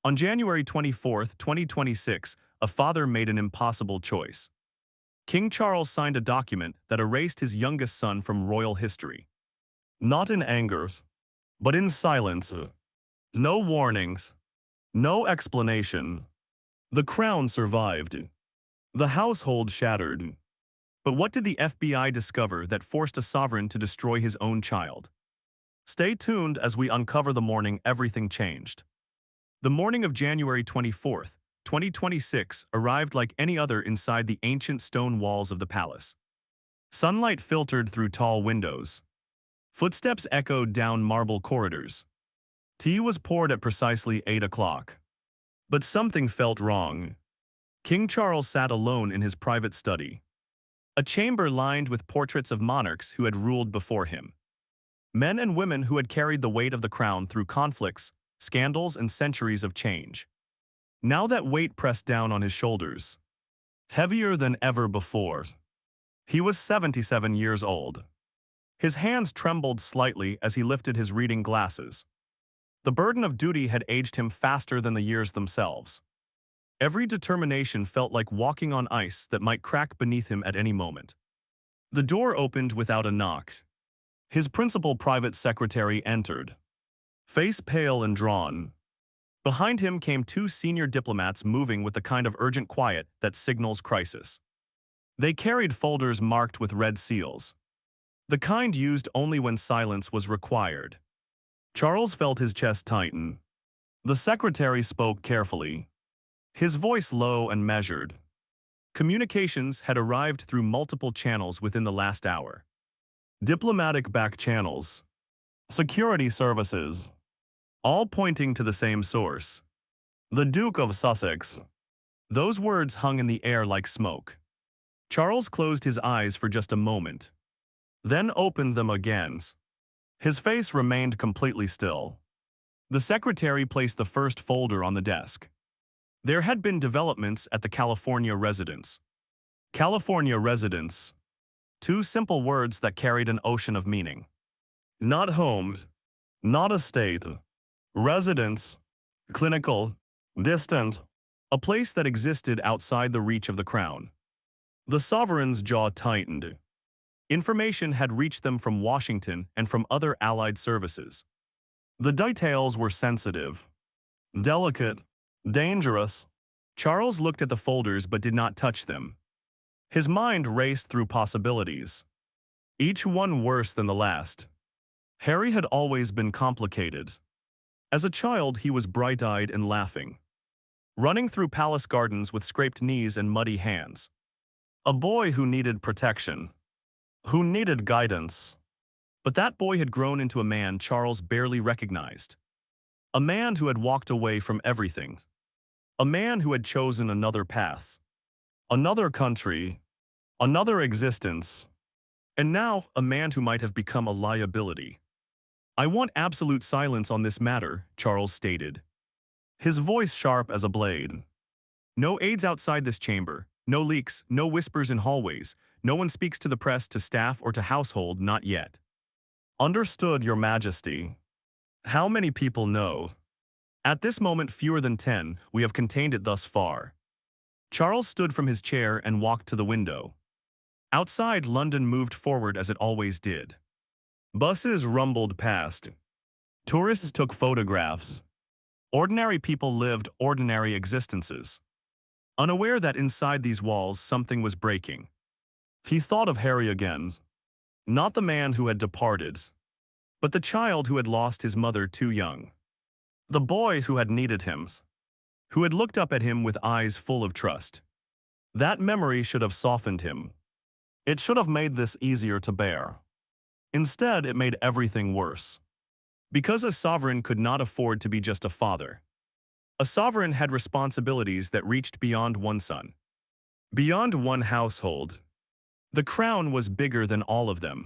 On January 24, 2026, a father made an impossible choice. King Charles signed a document that erased his youngest son from royal history. Not in anger, but in silence. No warnings. No explanation. The crown survived. The household shattered. But what did the FBI discover that forced a sovereign to destroy his own child? Stay tuned as we uncover the morning everything changed. The morning of January 24, 2026 arrived like any other inside the ancient stone walls of the palace. Sunlight filtered through tall windows. Footsteps echoed down marble corridors. Tea was poured at precisely 8 o'clock. But something felt wrong. King Charles sat alone in his private study. A chamber lined with portraits of monarchs who had ruled before him. Men and women who had carried the weight of the crown through conflicts, scandals, and centuries of change. Now that weight pressed down on his shoulders, heavier than ever before. He was 77 years old. His hands trembled slightly as he lifted his reading glasses. The burden of duty had aged him faster than the years themselves. Every determination felt like walking on ice that might crack beneath him at any moment. The door opened without a knock. His principal private secretary entered, face pale and drawn. Behind him came two senior diplomats moving with the kind of urgent quiet that signals crisis. They carried folders marked with red seals, the kind used only when silence was required. Charles felt his chest tighten. The secretary spoke carefully, his voice low and measured. Communications had arrived through multiple channels within the last hour. Diplomatic back channels, security services, all pointing to the same source. The Duke of Sussex. Those words hung in the air like smoke. Charles closed his eyes for just a moment, then opened them again. His face remained completely still. The secretary placed the first folder on the desk. There had been developments at the California residence. California residence. Two simple words that carried an ocean of meaning. Not homes, not estate. Residence. Clinical. Distant. A place that existed outside the reach of the crown. The sovereign's jaw tightened. Information had reached them from Washington and from other allied services. The details were sensitive, delicate, dangerous. Charles looked at the folders but did not touch them. His mind raced through possibilities, each one worse than the last. Harry had always been complicated. As a child, he was bright-eyed and laughing, running through palace gardens with scraped knees and muddy hands. A boy who needed protection, who needed guidance. But that boy had grown into a man Charles barely recognized. A man who had walked away from everything. A man who had chosen another path, another country, another existence. And now, a man who might have become a liability. I want absolute silence on this matter, Charles stated, his voice sharp as a blade. No aides outside this chamber, no leaks, no whispers in hallways. No one speaks to the press, to staff, or to household, not yet. Understood, Your Majesty. How many people know? At this moment, fewer than 10. We have contained it thus far. Charles stood from his chair and walked to the window. Outside, London moved forward as it always did. Buses rumbled past. Tourists took photographs. Ordinary people lived ordinary existences, unaware that inside these walls something was breaking. He thought of Harry again. Not the man who had departed, but the child who had lost his mother too young. The boy who had needed him, who had looked up at him with eyes full of trust. That memory should have softened him. It should have made this easier to bear. Instead, it made everything worse. Because a sovereign could not afford to be just a father. A sovereign had responsibilities that reached beyond one son, beyond one household. The crown was bigger than all of them.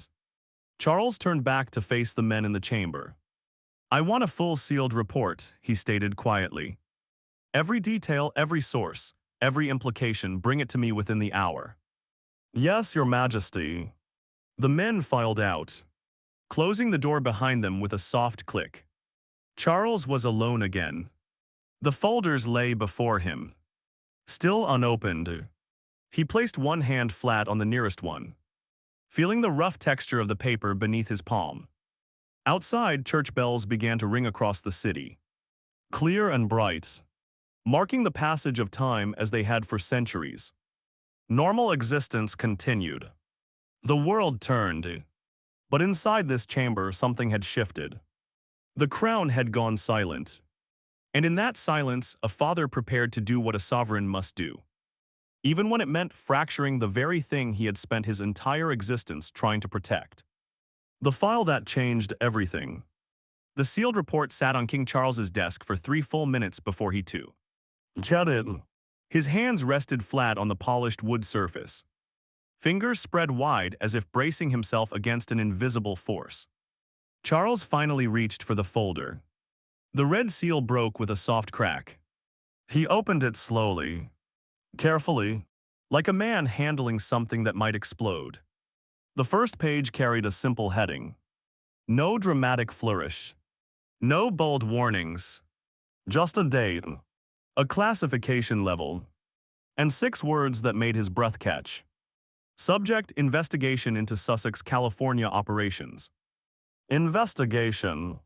Charles turned back to face the men in the chamber. I want a full sealed report, he stated quietly. Every detail, every source, every implication, bring it to me within the hour. Yes, Your Majesty. The men filed out, closing the door behind them with a soft click. Charles was alone again. The folders lay before him, still unopened. He placed one hand flat on the nearest one, feeling the rough texture of the paper beneath his palm. Outside, church bells began to ring across the city, clear and bright, marking the passage of time as they had for centuries. Normal existence continued. The world turned. But inside this chamber, something had shifted. The crown had gone silent. And in that silence, a father prepared to do what a sovereign must do, even when it meant fracturing the very thing he had spent his entire existence trying to protect. The file that changed everything. The sealed report sat on King Charles's desk for 3 full minutes before he too read it. His hands rested flat on the polished wood surface, fingers spread wide as if bracing himself against an invisible force. Charles finally reached for the folder. The red seal broke with a soft crack. He opened it slowly, carefully, like a man handling something that might explode. The first page carried a simple heading. No dramatic flourish. No bold warnings. Just a date, a classification level, and 6 words that made his breath catch. Subject: investigation into Sussex, California operations. Investigation.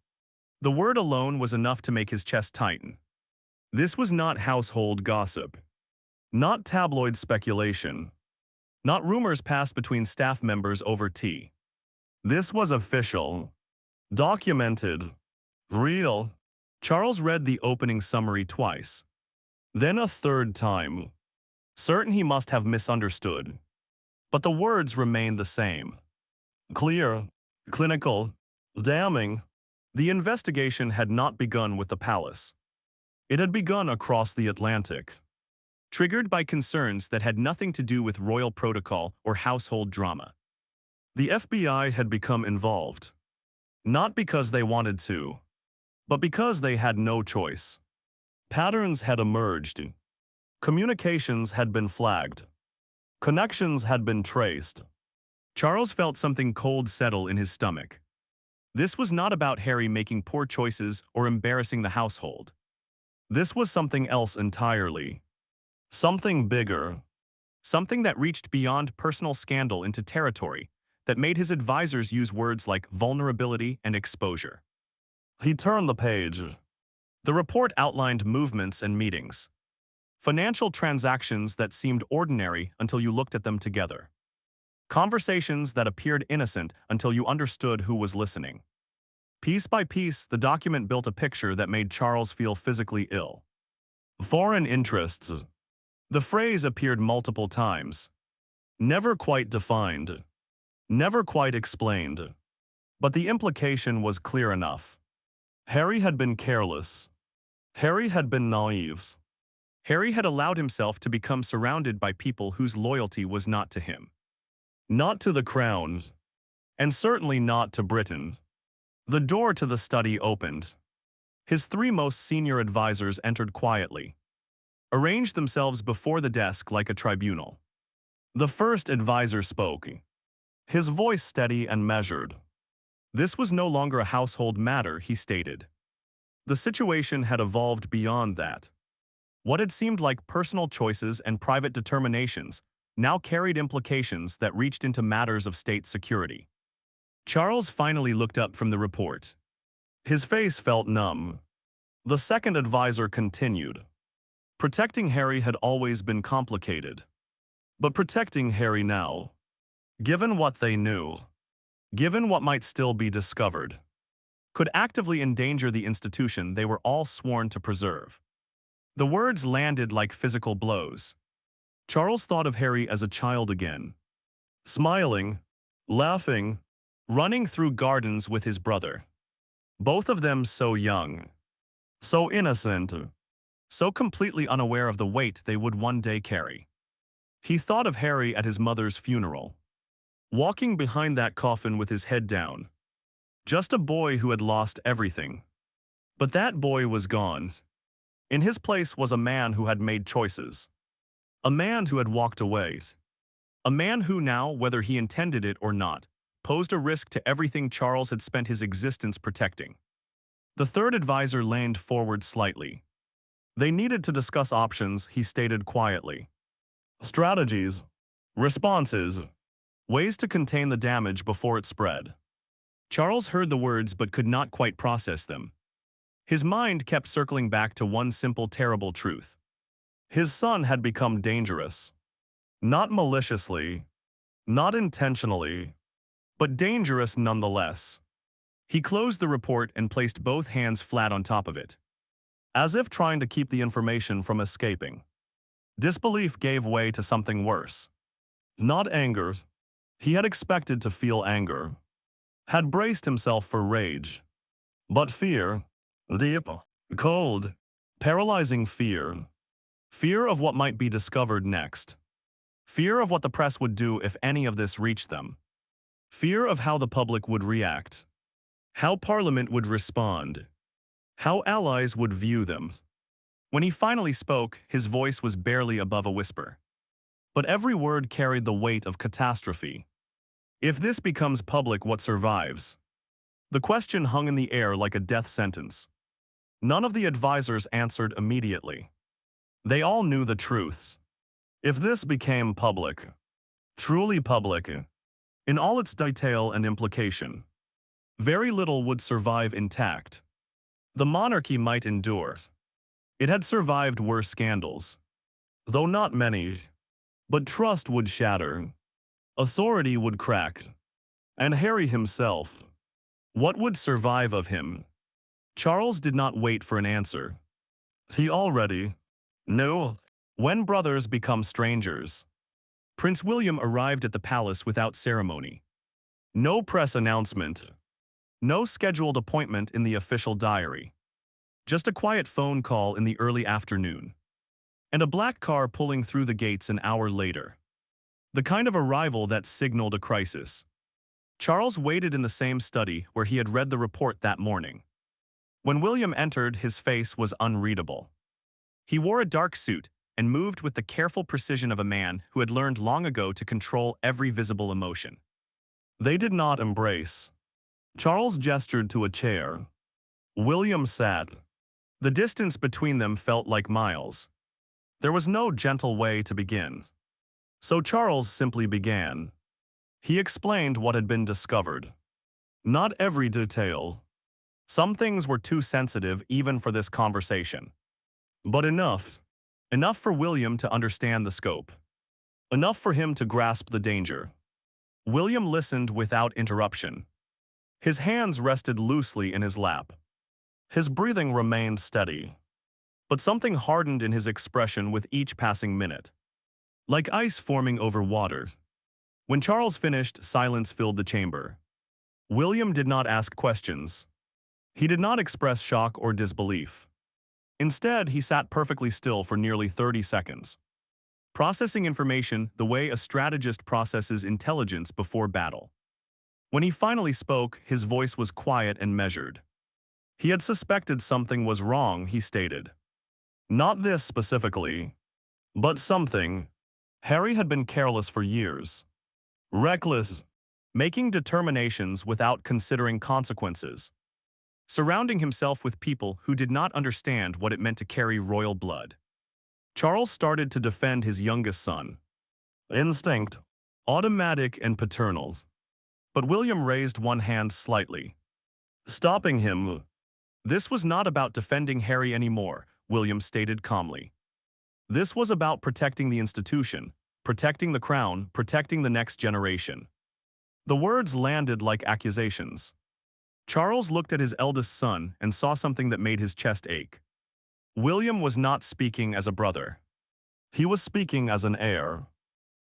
The word alone was enough to make his chest tighten. This was not household gossip. Not tabloid speculation. Not rumors passed between staff members over tea. This was official. Documented. Real. Charles read the opening summary twice. Then a third time. Certain he must have misunderstood. But the words remained the same. Clear. Clinical. Damning. The investigation had not begun with the palace. It had begun across the Atlantic, triggered by concerns that had nothing to do with royal protocol or household drama. The FBI had become involved, not because they wanted to, but because they had no choice. Patterns had emerged. Communications had been flagged. Connections had been traced. Charles felt something cold settle in his stomach. This was not about Harry making poor choices or embarrassing the household. This was something else entirely. Something bigger. Something that reached beyond personal scandal into territory that made his advisors use words like vulnerability and exposure. He turned the page. The report outlined movements and meetings. Financial transactions that seemed ordinary until you looked at them together. Conversations that appeared innocent until you understood who was listening. Piece by piece, the document built a picture that made Charles feel physically ill. Foreign interests. The phrase appeared multiple times. Never quite defined. Never quite explained. But the implication was clear enough. Harry had been careless. Harry had been naive. Harry had allowed himself to become surrounded by people whose loyalty was not to him. Not to the crown. And certainly not to Britain. The door to the study opened. His 3 most senior advisors entered quietly, arranged themselves before the desk like a tribunal. The first advisor spoke, his voice steady and measured. This was no longer a household matter, he stated. The situation had evolved beyond that. What had seemed like personal choices and private determinations now carried implications that reached into matters of state security. Charles finally looked up from the report. His face felt numb. The second advisor continued. Protecting Harry had always been complicated. But protecting Harry now, given what they knew, given what might still be discovered, could actively endanger the institution they were all sworn to preserve. The words landed like physical blows. Charles thought of Harry as a child again, smiling, laughing, running through gardens with his brother. Both of them so young, so innocent, so completely unaware of the weight they would one day carry. He thought of Harry at his mother's funeral, walking behind that coffin with his head down. Just a boy who had lost everything. But that boy was gone. In his place was a man who had made choices. A man who had walked away. A man who now, whether he intended it or not, posed a risk to everything Charles had spent his existence protecting. The third advisor leaned forward slightly. They needed to discuss options, he stated quietly. Strategies, responses, ways to contain the damage before it spread. Charles heard the words but could not quite process them. His mind kept circling back to one simple terrible truth. His son had become dangerous. Not maliciously, not intentionally, but dangerous nonetheless. He closed the report and placed both hands flat on top of it, as if trying to keep the information from escaping. Disbelief gave way to something worse. Not anger. He had expected to feel anger, had braced himself for rage. But fear, deep, cold, paralyzing fear. Fear of what might be discovered next. Fear of what the press would do if any of this reached them. Fear of how the public would react. How Parliament would respond. How allies would view them. When he finally spoke, his voice was barely above a whisper. But every word carried the weight of catastrophe. If this becomes public, what survives? The question hung in the air like a death sentence. None of the advisors answered immediately. They all knew the truths. If this became public, truly public, in all its detail and implication, very little would survive intact. The monarchy might endure. It had survived worse scandals, though not many. But trust would shatter. Authority would crack. And Harry himself, what would survive of him? Charles did not wait for an answer. He already knew. When brothers become strangers. Prince William arrived at the palace without ceremony. No press announcement. No scheduled appointment in the official diary. Just a quiet phone call in the early afternoon. And a black car pulling through the gates an hour later. The kind of arrival that signaled a crisis. Charles waited in the same study where he had read the report that morning. When William entered, his face was unreadable. He wore a dark suit and moved with the careful precision of a man who had learned long ago to control every visible emotion. They did not embrace. Charles gestured to a chair. William sat. The distance between them felt like miles. There was no gentle way to begin. So Charles simply began. He explained what had been discovered. Not every detail. Some things were too sensitive even for this conversation. But enough. Enough for William to understand the scope. Enough for him to grasp the danger. William listened without interruption. His hands rested loosely in his lap. His breathing remained steady. But something hardened in his expression with each passing minute. Like ice forming over water. When Charles finished, silence filled the chamber. William did not ask questions. He did not express shock or disbelief. Instead, he sat perfectly still for nearly 30 seconds, processing information the way a strategist processes intelligence before battle. When he finally spoke, his voice was quiet and measured. He had suspected something was wrong, he stated. Not this specifically, but something. Harry had been careless for years. Reckless, making determinations without considering consequences. Surrounding himself with people who did not understand what it meant to carry royal blood. Charles started to defend his youngest son. Instinct, automatic and paternal. But William raised one hand slightly, stopping him. This was not about defending Harry anymore, William stated calmly. This was about protecting the institution, protecting the crown, protecting the next generation. The words landed like accusations. Charles looked at his eldest son and saw something that made his chest ache. William was not speaking as a brother. He was speaking as an heir,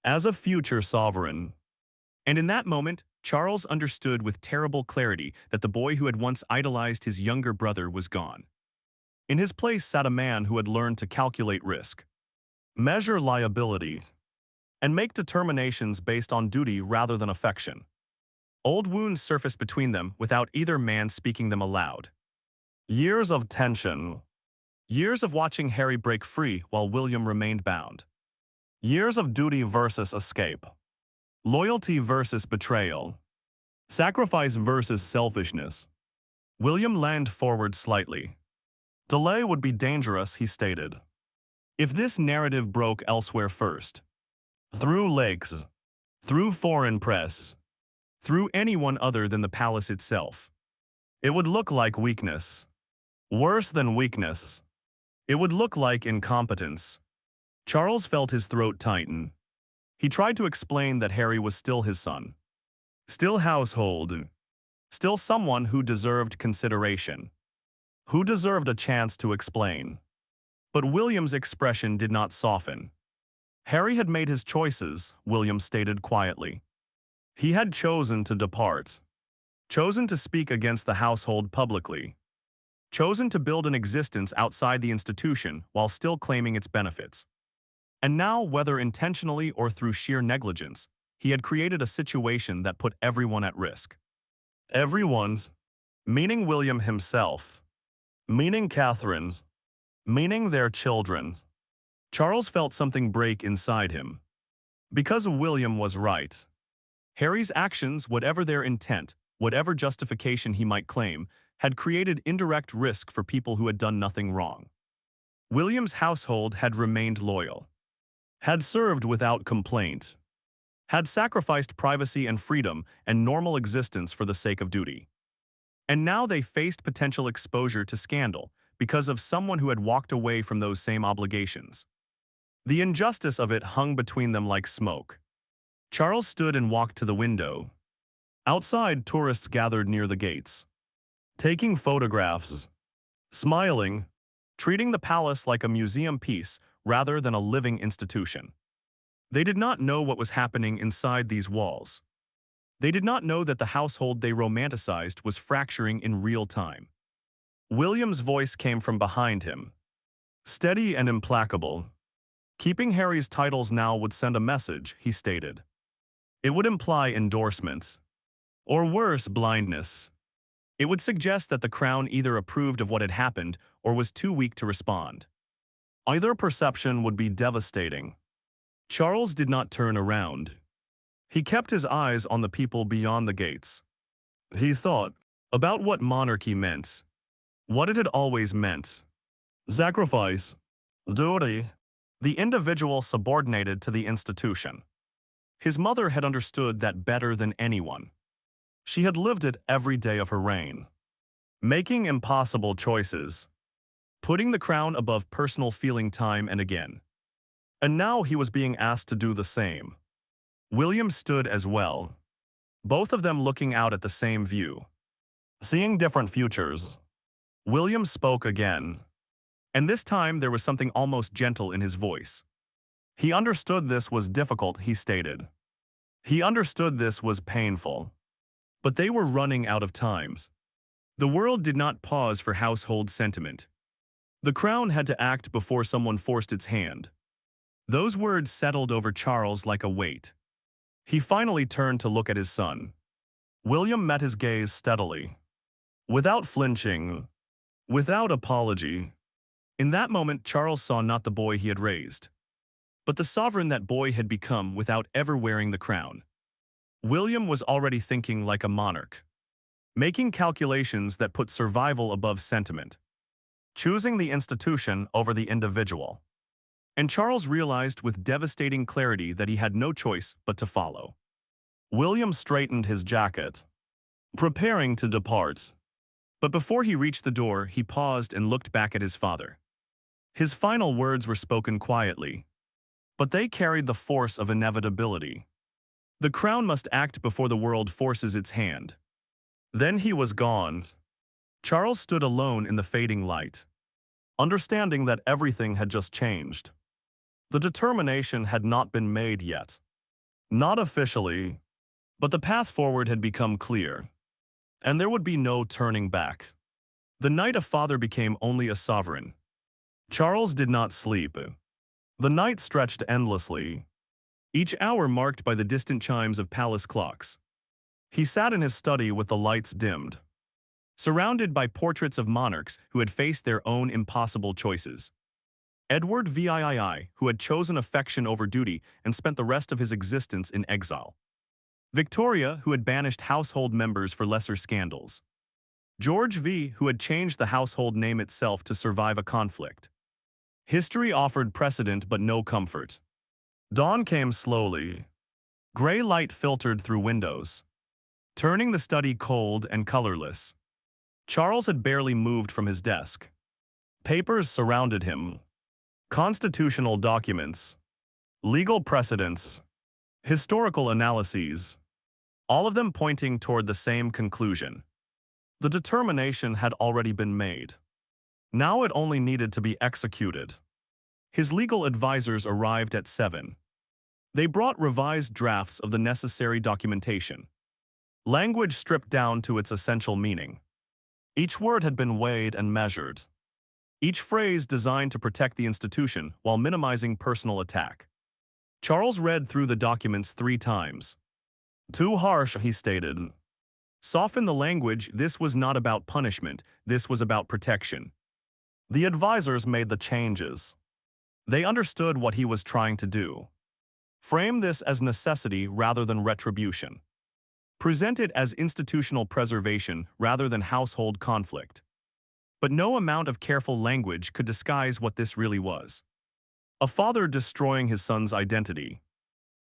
as a future sovereign. And in that moment, Charles understood with terrible clarity that the boy who had once idolized his younger brother was gone. In his place sat a man who had learned to calculate risk, measure liability, and make determinations based on duty rather than affection. Old wounds surfaced between them without either man speaking them aloud. Years of tension. Years of watching Harry break free while William remained bound. Years of duty versus escape. Loyalty versus betrayal. Sacrifice versus selfishness. William leaned forward slightly. Delay would be dangerous, he stated. If this narrative broke elsewhere first, through lakes, through foreign press, through anyone other than the palace itself, it would look like weakness. Worse than weakness. It would look like incompetence. Charles felt his throat tighten. He tried to explain that Harry was still his son. Still household. Still someone who deserved consideration. Who deserved a chance to explain. But William's expression did not soften. Harry had made his choices, William stated quietly. He had chosen to depart. Chosen to speak against the household publicly. Chosen to build an existence outside the institution while still claiming its benefits. And now, whether intentionally or through sheer negligence, he had created a situation that put everyone at risk. Everyone's, meaning William himself, meaning Catherine's, meaning their children's. Charles felt something break inside him. Because William was right. Harry's actions, whatever their intent, whatever justification he might claim, had created indirect risk for people who had done nothing wrong. William's household had remained loyal, had served without complaint, had sacrificed privacy and freedom and normal existence for the sake of duty. And now they faced potential exposure to scandal because of someone who had walked away from those same obligations. The injustice of it hung between them like smoke. Charles stood and walked to the window. Outside, tourists gathered near the gates, taking photographs, smiling, treating the palace like a museum piece rather than a living institution. They did not know what was happening inside these walls. They did not know that the household they romanticized was fracturing in real time. William's voice came from behind him, steady and implacable. Keeping Harry's titles now would send a message, he stated. It would imply endorsements, or worse, blindness. It would suggest that the crown either approved of what had happened or was too weak to respond. Either perception would be devastating. Charles did not turn around. He kept his eyes on the people beyond the gates. He thought about what monarchy meant, what it had always meant. Sacrifice, duty, the individual subordinated to the institution. His mother had understood that better than anyone. She had lived it every day of her reign. Making impossible choices. Putting the crown above personal feeling time and again. And now he was being asked to do the same. William stood as well. Both of them looking out at the same view. Seeing different futures. William spoke again. And this time there was something almost gentle in his voice. He understood this was difficult, he stated. He understood this was painful. But they were running out of times. The world did not pause for household sentiment. The crown had to act before someone forced its hand. Those words settled over Charles like a weight. He finally turned to look at his son. William met his gaze steadily. Without flinching. Without apology. In that moment, Charles saw not the boy he had raised, but the sovereign that boy had become without ever wearing the crown. William was already thinking like a monarch, making calculations that put survival above sentiment, choosing the institution over the individual. And Charles realized with devastating clarity that he had no choice but to follow. William straightened his jacket, preparing to depart. But before he reached the door, he paused and looked back at his father. His final words were spoken quietly, but they carried the force of inevitability. The crown must act before the world forces its hand. Then he was gone. Charles stood alone in the fading light, understanding that everything had just changed. The determination had not been made yet. Not officially, but the path forward had become clear, and there would be no turning back. The night a father became only a sovereign. Charles did not sleep. The night stretched endlessly, each hour marked by the distant chimes of palace clocks. He sat in his study with the lights dimmed, surrounded by portraits of monarchs who had faced their own impossible choices. Edward VII, who had chosen affection over duty and spent the rest of his existence in exile. Victoria, who had banished household members for lesser scandals. George V., who had changed the household name itself to survive a conflict. History offered precedent but no comfort. Dawn came slowly. Gray light filtered through windows, turning the study cold and colorless. Charles had barely moved from his desk. Papers surrounded him. Constitutional documents, legal precedents, historical analyses, all of them pointing toward the same conclusion. The determination had already been made. Now it only needed to be executed. His legal advisors arrived at 7. They brought revised drafts of the necessary documentation. Language stripped down to its essential meaning. Each word had been weighed and measured. Each phrase designed to protect the institution while minimizing personal attack. Charles read through the documents 3 times. Too harsh, he stated. Soften the language, this was not about punishment, this was about protection. The advisors made the changes. They understood what he was trying to do. Frame this as necessity rather than retribution. Present it as institutional preservation rather than household conflict. But no amount of careful language could disguise what this really was. A father destroying his son's identity.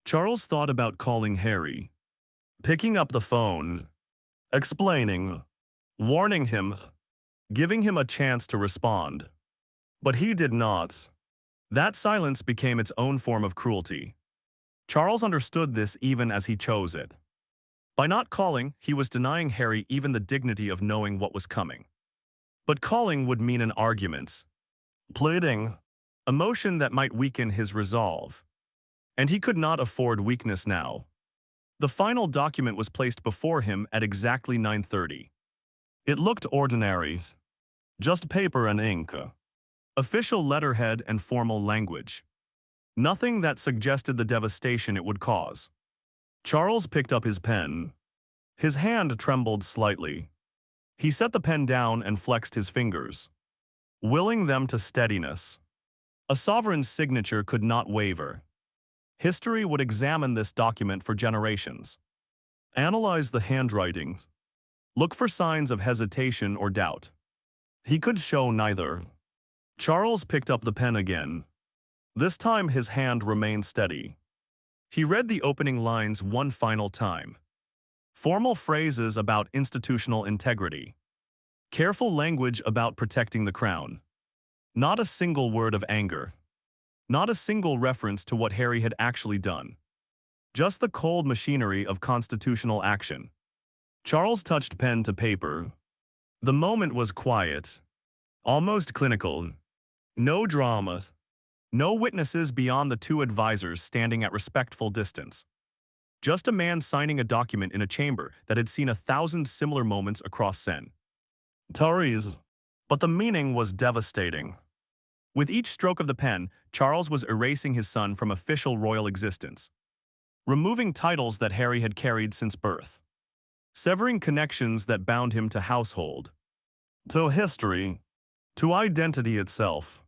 Charles thought about calling Harry, picking up the phone, explaining, warning him, giving him a chance to respond. But he did not. That silence became its own form of cruelty. Charles understood this even as he chose it. By not calling, he was denying Harry even the dignity of knowing what was coming. But calling would mean an argument, pleading, emotion that might weaken his resolve. And he could not afford weakness now. The final document was placed before him at exactly 9:30. It looked ordinary, just paper and ink, official letterhead and formal language. Nothing that suggested the devastation it would cause. Charles picked up his pen. His hand trembled slightly. He set the pen down and flexed his fingers, willing them to steadiness. A sovereign's signature could not waver. History would examine this document for generations. Analyze the handwriting. Look for signs of hesitation or doubt. He could show neither. Charles picked up the pen again. This time his hand remained steady. He read the opening lines one final time. Formal phrases about institutional integrity. Careful language about protecting the crown. Not a single word of anger. Not a single reference to what Harry had actually done. Just the cold machinery of constitutional action. Charles touched pen to paper. The moment was quiet, almost clinical. No dramas. No witnesses beyond the 2 advisors standing at respectful distance. Just a man signing a document in a chamber that had seen 1,000 similar moments across Seine. Therese. But the meaning was devastating. With each stroke of the pen, Charles was erasing his son from official royal existence, removing titles that Harry had carried since birth, severing connections that bound him to household, to history, to identity itself.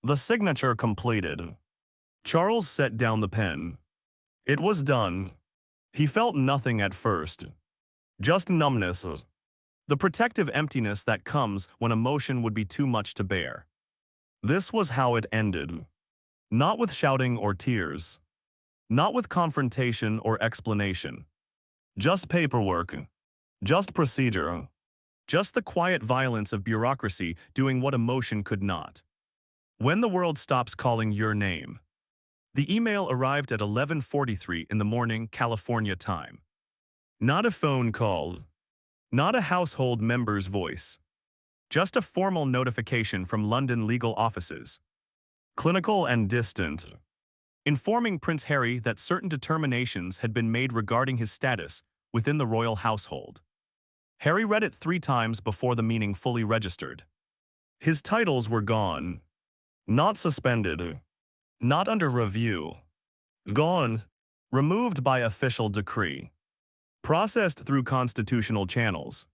The signature completed. Charles set down the pen. It was done. He felt nothing at first, just numbness, the protective emptiness that comes when emotion would be too much to bear. This was how it ended. Not with shouting or tears. Not with confrontation or explanation. Just paperwork. Just procedure. Just the quiet violence of bureaucracy doing what emotion could not. When the world stops calling your name. The email arrived at 11:43 in the morning, California time. Not a phone call. Not a household member's voice. Just a formal notification from London legal offices. Clinical and distant. Informing Prince Harry that certain determinations had been made regarding his status within the royal household. Harry read it 3 times before the meaning fully registered. His titles were gone. Not suspended. Not under review. Gone. Removed by official decree. Processed through constitutional channels.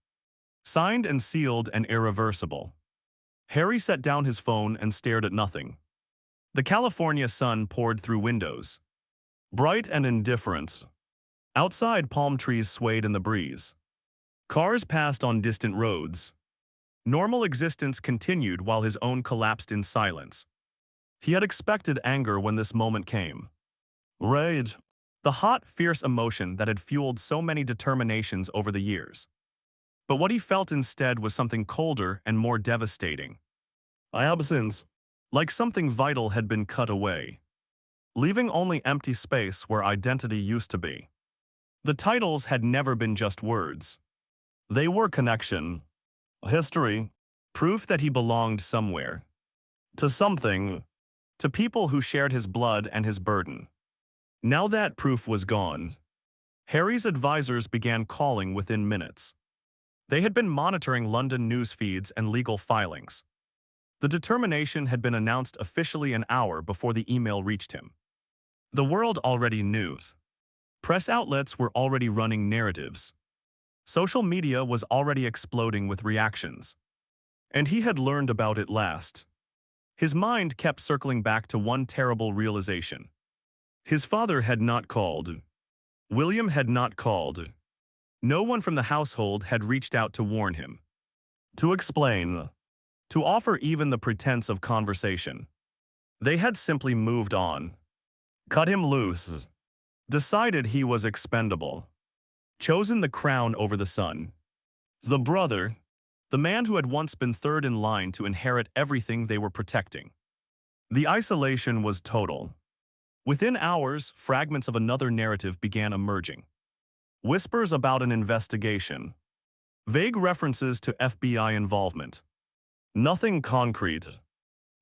Signed and sealed and irreversible. Harry set down his phone and stared at nothing. The California sun poured through windows. Bright and indifferent. Outside, palm trees swayed in the breeze. Cars passed on distant roads. Normal existence continued while his own collapsed in silence. He had expected anger when this moment came. Rage. The hot, fierce emotion that had fueled so many determinations over the years. But what he felt instead was something colder and more devastating. Absence. Like something vital had been cut away, leaving only empty space where identity used to be. The titles had never been just words. They were connection, history, proof that he belonged somewhere. To something, to people who shared his blood and his burden. Now that proof was gone, Harry's advisors began calling within minutes. They had been monitoring London news feeds and legal filings. The determination had been announced officially an hour before the email reached him. The world already knew. Press outlets were already running narratives. Social media was already exploding with reactions. And he had learned about it last. His mind kept circling back to one terrible realization. His father had not called. William had not called. No one from the household had reached out to warn him. To explain. To offer even the pretense of conversation. They had simply moved on. Cut him loose. Decided he was expendable. Chosen the crown over the son. The brother. The man who had once been third in line to inherit everything they were protecting. The isolation was total. Within hours, fragments of another narrative began emerging. Whispers about an investigation. Vague references to FBI involvement. Nothing concrete.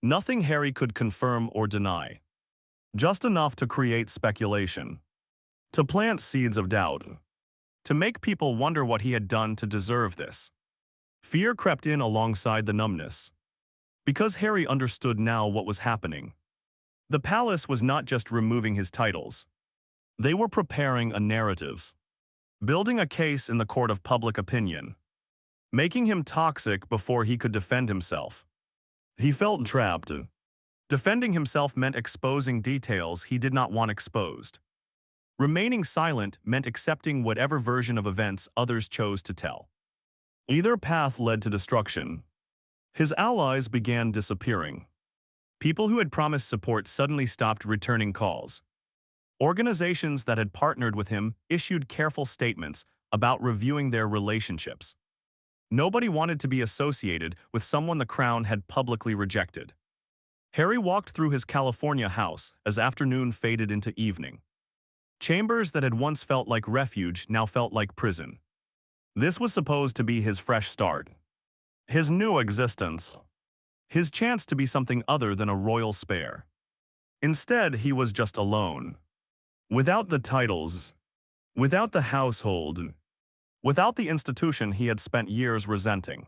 Nothing Harry could confirm or deny. Just enough to create speculation. To plant seeds of doubt. To make people wonder what he had done to deserve this. Fear crept in alongside the numbness. Because Harry understood now what was happening. The palace was not just removing his titles. They were preparing a narrative. Building a case in the court of public opinion. Making him toxic before he could defend himself. He felt trapped. Defending himself meant exposing details he did not want exposed. Remaining silent meant accepting whatever version of events others chose to tell. Either path led to destruction. His allies began disappearing. People who had promised support suddenly stopped returning calls. Organizations that had partnered with him issued careful statements about reviewing their relationships. Nobody wanted to be associated with someone the crown had publicly rejected. Harry walked through his California house as afternoon faded into evening. Chambers that had once felt like refuge now felt like prison. This was supposed to be his fresh start. His new existence. His chance to be something other than a royal spare. Instead, he was just alone. Without the titles. Without the household. Without the institution he had spent years resenting.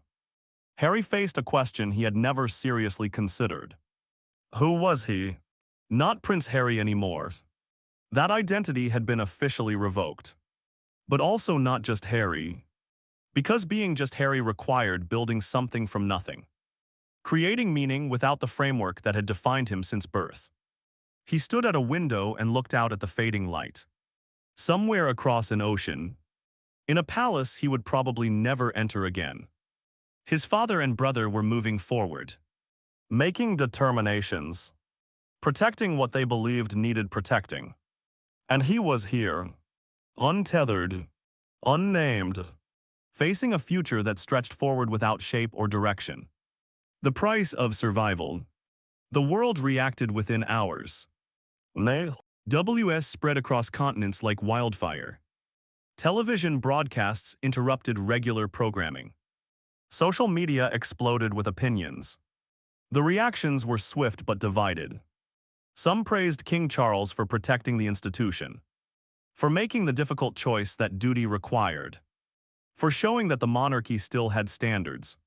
Harry faced a question he had never seriously considered. Who was he? Not Prince Harry anymore. That identity had been officially revoked. But also not just Harry. Because being just Harry required building something from nothing. Creating meaning without the framework that had defined him since birth. He stood at a window and looked out at the fading light. Somewhere across an ocean. In a palace he would probably never enter again. His father and brother were moving forward. Making determinations. Protecting what they believed needed protecting. And he was here. Untethered. Unnamed. Facing a future that stretched forward without shape or direction. The price of survival. The world reacted within hours. WS spread across continents like wildfire. Television broadcasts interrupted regular programming. Social media exploded with opinions. The reactions were swift but divided. Some praised King Charles for protecting the institution, for making the difficult choice that duty required, for showing that the monarchy still had standards,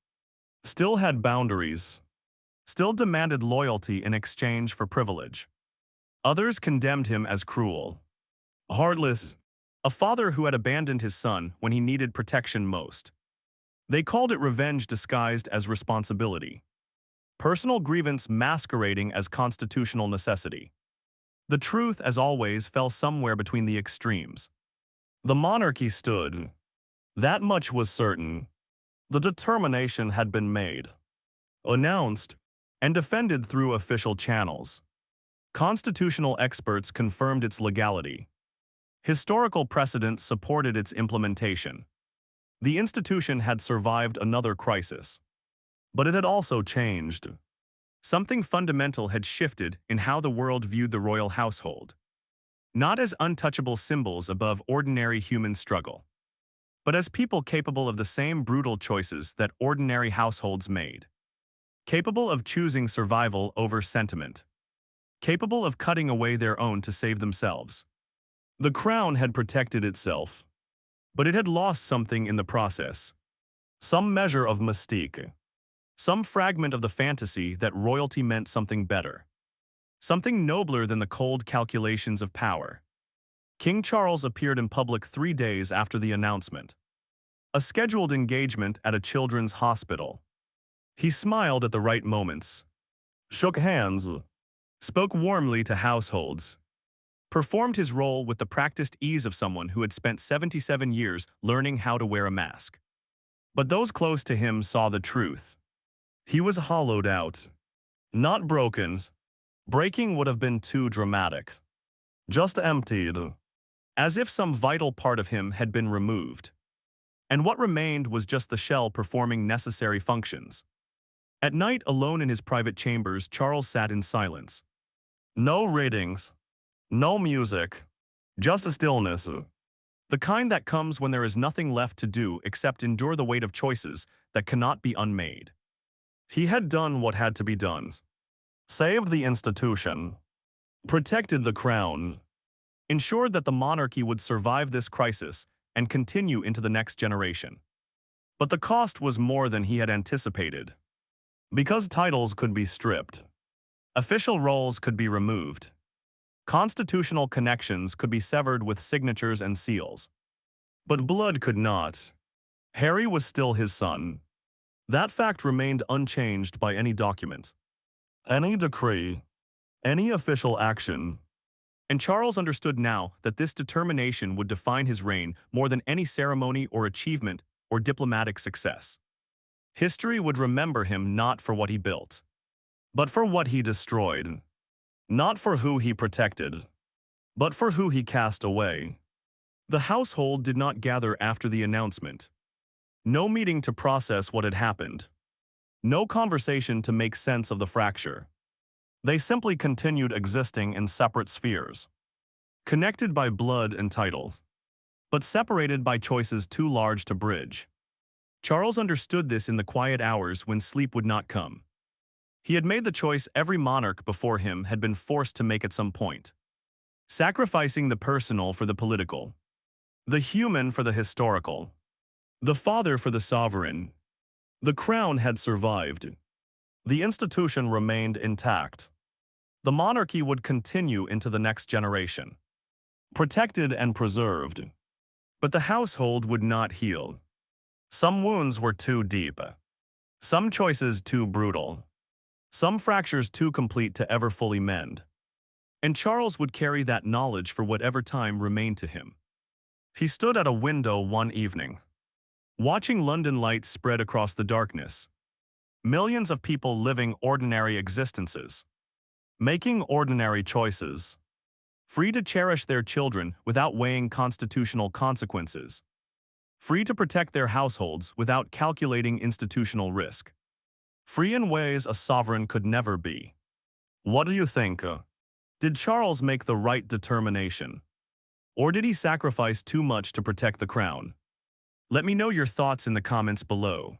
still had boundaries, still demanded loyalty in exchange for privilege. Others condemned him as cruel, heartless, a father who had abandoned his son when he needed protection most. They called it revenge disguised as responsibility. Personal grievance masquerading as constitutional necessity. The truth, as always, fell somewhere between the extremes. The monarchy stood. That much was certain. The determination had been made, announced, and defended through official channels. Constitutional experts confirmed its legality. Historical precedent supported its implementation. The institution had survived another crisis. But it had also changed. Something fundamental had shifted in how the world viewed the royal household. Not as untouchable symbols above ordinary human struggle, but as people capable of the same brutal choices that ordinary households made. Capable of choosing survival over sentiment. Capable of cutting away their own to save themselves. The crown had protected itself, but it had lost something in the process. Some measure of mystique. Some fragment of the fantasy that royalty meant something better. Something nobler than the cold calculations of power. King Charles appeared in public 3 days after the announcement. A scheduled engagement at a children's hospital. He smiled at the right moments. Shook hands. Spoke warmly to households. Performed his role with the practiced ease of someone who had spent 77 years learning how to wear a mask. But those close to him saw the truth. He was hollowed out. Not broken. Breaking would have been too dramatic. Just emptied. As if some vital part of him had been removed. And what remained was just the shell performing necessary functions. At night, alone in his private chambers, Charles sat in silence. No readings. No music. Just a stillness. The kind that comes when there is nothing left to do except endure the weight of choices that cannot be unmade. He had done what had to be done. Saved the institution. Protected the crown. Ensured that the monarchy would survive this crisis and continue into the next generation. But the cost was more than he had anticipated. Because titles could be stripped. Official roles could be removed. Constitutional connections could be severed with signatures and seals. But blood could not. Harry was still his son. That fact remained unchanged by any document, any decree, any official action. And Charles understood now that this determination would define his reign more than any ceremony or achievement or diplomatic success. History would remember him not for what he built, but for what he destroyed. Not for who he protected, but for who he cast away. The household did not gather after the announcement. No meeting to process what had happened. No conversation to make sense of the fracture. They simply continued existing in separate spheres, connected by blood and titles, but separated by choices too large to bridge. Charles understood this in the quiet hours when sleep would not come. He had made the choice every monarch before him had been forced to make at some point, sacrificing the personal for the political, the human for the historical, the father for the sovereign. The crown had survived. The institution remained intact. The monarchy would continue into the next generation, protected and preserved. But the household would not heal. Some wounds were too deep, some choices too brutal, some fractures too complete to ever fully mend. And Charles would carry that knowledge for whatever time remained to him. He stood at a window one evening, watching London lights spread across the darkness. Millions of people living ordinary existences, making ordinary choices, free to cherish their children without weighing constitutional consequences, free to protect their households without calculating institutional risk, free in ways a sovereign could never be. What do you think? Did Charles make the right determination? Or did he sacrifice too much to protect the crown? Let me know your thoughts in the comments below.